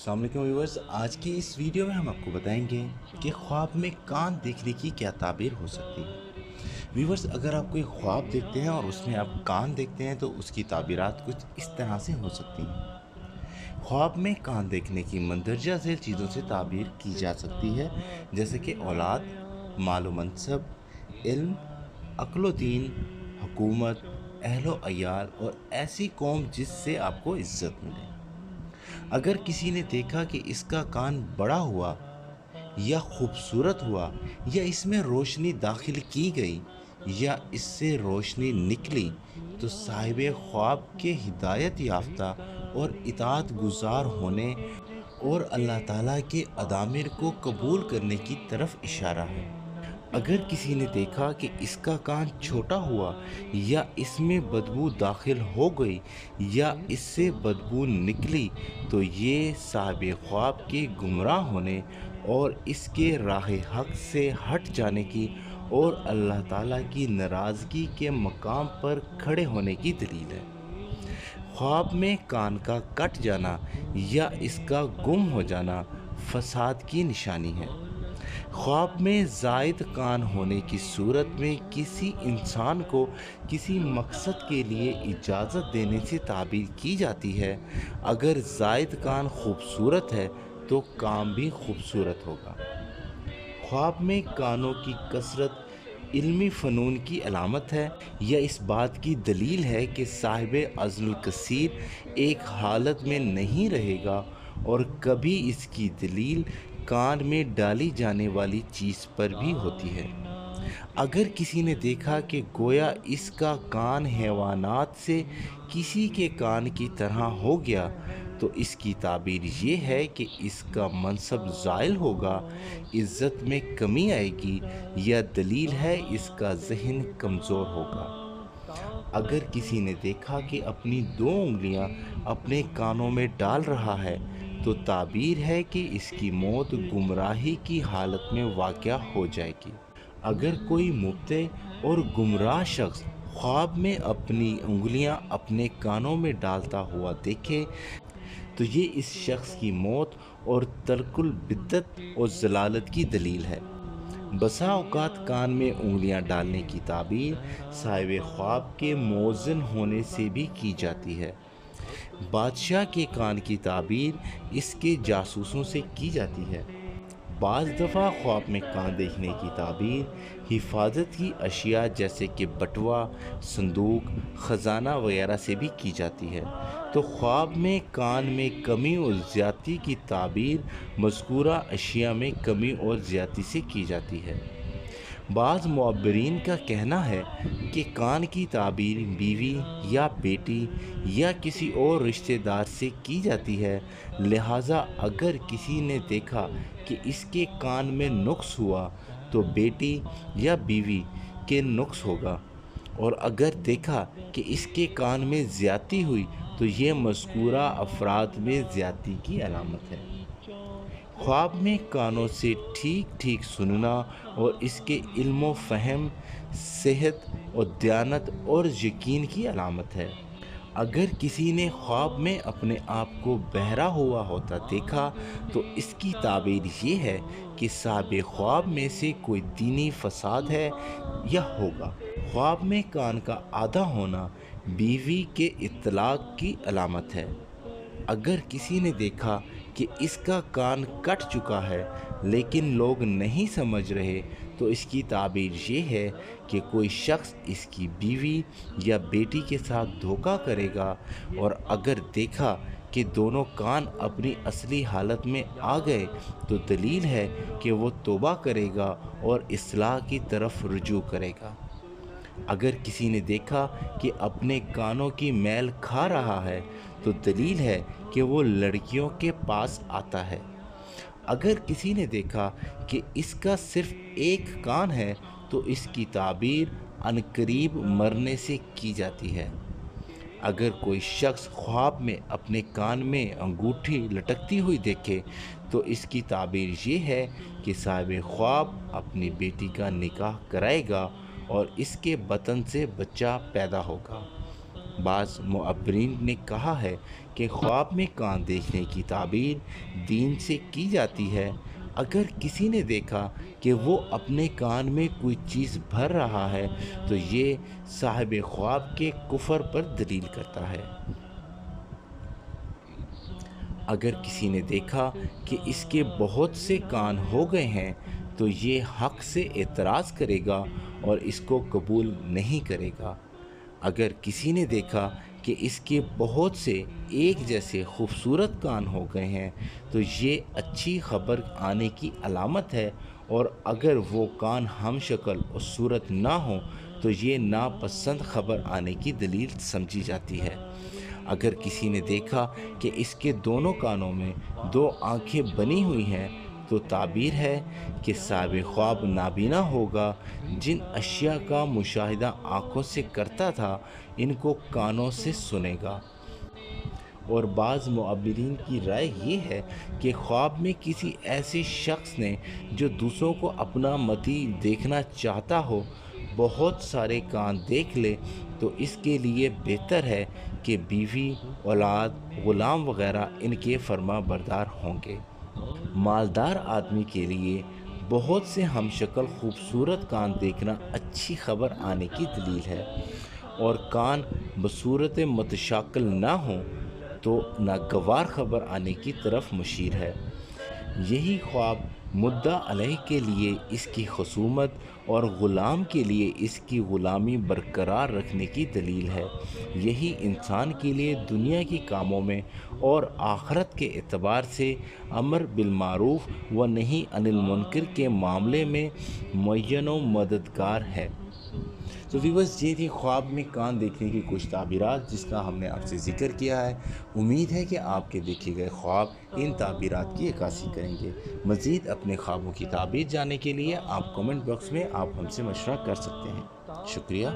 अस्सलाम वालेकुम व्यूअर्स। आज की इस वीडियो में हम आपको बताएंगे कि ख्वाब में कान देखने की क्या ताबीर हो सकती है। व्यूअर्स, अगर आप कोई ख्वाब देखते हैं और उसमें आप कान देखते हैं तो उसकी ताबीरात कुछ इस तरह से हो सकती हैं। ख्वाब में कान देखने की मंदरजा झेल चीज़ों से ताबीर की जा सकती है, जैसे कि औलाद, मालो मनसब, इल्म, अक्लो दीन, हुकूमत, अहलो अयाल और ऐसी कौम जिससे आपको इज्जत मिले। अगर किसी ने देखा कि इसका कान बड़ा हुआ या खूबसूरत हुआ या इसमें रोशनी दाखिल की गई या इससे रोशनी निकली, तो साहिब ख्वाब के हिदायत याफ्ता और इताअत गुजार होने और अल्लाह ताला के अदामिर को कबूल करने की तरफ इशारा है। अगर किसी ने देखा कि इसका कान छोटा हुआ या इसमें बदबू दाखिल हो गई या इससे बदबू निकली, तो ये साहिब ख्वाब के गुमराह होने और इसके राह हक से हट जाने की और अल्लाह ताला की नाराज़गी के मकाम पर खड़े होने की दलील है। ख्वाब में कान का कट जाना या इसका गुम हो जाना फसाद की निशानी है। ख्वाब में ज़ायद कान होने की सूरत में किसी इंसान को किसी मकसद के लिए इजाज़त देने से ताबीर की जाती है। अगर ज़ायद कान खूबसूरत है तो काम भी खूबसूरत होगा। ख्वाब में कानों की कसरत इल्मी फ़नून की अलामत है या इस बात की दलील है कि साहिब अज़्ल कसीर एक हालत में नहीं रहेगा, और कभी इसकी दलील कान में डाली जाने वाली चीज़ पर भी होती है। अगर किसी ने देखा कि गोया इसका कान हैवानात से किसी के कान की तरह हो गया, तो इसकी ताबीर ये है कि इसका मनसब ज़ाइल होगा, इज़्ज़त में कमी आएगी, या दलील है इसका ज़हन कमज़ोर होगा। अगर किसी ने देखा कि अपनी दो उंगलियां अपने कानों में डाल रहा है, तो ताबीर है कि इसकी मौत गुमराही की हालत में वाक़या हो जाएगी। अगर कोई मुब्ते और गुमराह शख्स ख्वाब में अपनी उंगलियां अपने कानों में डालता हुआ देखे, तो ये इस शख्स की मौत और तर्कुल बिद्दत और ज़लालत की दलील है। बसा औकात कान में उंगलियां डालने की ताबीर साहिब ख्वाब के मौज़न होने से भी की जाती है। बादशाह के कान की ताबीर इसके जासूसों से की जाती है। बाज़ दफ़ा ख्वाब में कान देखने की ताबीर हिफाजत की अशिया जैसे कि बटुआ, संदूक, ख़जाना वगैरह से भी की जाती है। तो ख्वाब में कान में कमी और ज़्यादती की ताबीर मज़कूरा अशिया में कमी और ज़्यादती से की जाती है। बाज़ मुअब्बिरीन का कहना है कि कान की ताबीर बीवी या बेटी या किसी और रिश्तेदार से की जाती है, लिहाजा अगर किसी ने देखा कि इसके कान में नुक्स हुआ तो बेटी या बीवी के नुक्स होगा, और अगर देखा कि इसके कान में ज़्यादती हुई तो ये मज़कूरा अफराद में ज़्यादती की अलामत है। ख्वाब में कानों से ठीक ठीक सुनना और इसके इल्म फ़हम, सेहत और दयानत और यकीन की अलामत है। अगर किसी ने ख्वाब में अपने आप को बहरा हुआ होता देखा, तो इसकी ताबीर ये है कि साहिब ख्वाब में से कोई दीनी फसाद है या होगा। ख्वाब में कान का आधा होना बीवी के इत्तलाक की अलामत है। अगर किसी ने देखा कि इसका कान कट चुका है लेकिन लोग नहीं समझ रहे, तो इसकी ताबीर ये है कि कोई शख्स इसकी बीवी या बेटी के साथ धोखा करेगा, और अगर देखा कि दोनों कान अपनी असली हालत में आ गए, तो दलील है कि वो तौबा करेगा और इस्लाह की तरफ रुजू करेगा। अगर किसी ने देखा कि अपने कानों की मैल खा रहा है, तो दलील है कि वो लड़कियों के पास आता है। अगर किसी ने देखा कि इसका सिर्फ एक कान है, तो इसकी ताबीर अनकरीब मरने से की जाती है। अगर कोई शख्स ख्वाब में अपने कान में अंगूठी लटकती हुई देखे, तो इसकी ताबीर ये है कि साहिब ख्वाब अपनी बेटी का निकाह कराएगा और इसके बतन से बच्चा पैदा होगा। بعض معبرین نے کہا ہے کہ خواب میں کان دیکھنے کی تعبیر دین سے کی جاتی ہے۔ اگر کسی نے دیکھا کہ وہ اپنے کان میں کوئی چیز بھر رہا ہے تو یہ صاحب خواب کے کفر پر دلیل کرتا ہے۔ اگر کسی نے دیکھا کہ اس کے بہت سے کان ہو گئے ہیں تو یہ حق سے اعتراض کرے گا اور اس کو قبول نہیں کرے گا۔ اگر کسی نے دیکھا کہ اس کے بہت سے ایک جیسے خوبصورت کان ہو گئے ہیں تو یہ اچھی خبر آنے کی علامت ہے، اور اگر وہ کان ہم شکل اور صورت نہ ہوں تو یہ ناپسند خبر آنے کی دلیل سمجھی جاتی ہے۔ اگر کسی نے دیکھا کہ اس کے دونوں کانوں میں 2 آنکھیں بنی ہوئی ہیں تو تعبیر ہے کہ صاحب خواب نابینا ہوگا۔ جن اشیاء کا مشاہدہ آنکھوں سے کرتا تھا ان کو کانوں سے سنے گا۔ اور بعض معبرین کی رائے یہ ہے کہ خواب میں کسی ایسے شخص نے جو دوسروں کو اپنا مطیع دیکھنا چاہتا ہو بہت سارے کان دیکھ لے تو اس کے لیے بہتر ہے کہ بیوی، اولاد، غلام وغیرہ ان کے فرما بردار ہوں گے۔ مالدار آدمی کے لیے بہت سے ہم شکل خوبصورت کان دیکھنا اچھی خبر آنے کی دلیل ہے، اور کان بصورت متشاکل نہ ہوں تو ناگوار خبر آنے کی طرف مشیر ہے۔ یہی خواب مدعا علیہ کے لیے اس کی خصومت اور غلام کے لیے اس کی غلامی برقرار رکھنے کی دلیل ہے۔ یہی انسان کے لیے دنیا کے کاموں میں اور آخرت کے اعتبار سے امر بالمعروف و نہی عن المنکر کے معاملے میں معین و مددگار ہے۔ تو ویورز، یہ تھی خواب میں کان دیکھنے کی کچھ تعبیرات جس کا ہم نے آپ سے ذکر کیا ہے۔ امید ہے کہ آپ کے دیکھے گئے خواب ان تعبیرات کی عکاسی کریں گے۔ مزید اپنے خوابوں کی تعبیر جاننے کے لیے آپ کمنٹ باکس میں آپ ہم سے مشورہ کر سکتے ہیں۔ شکریہ۔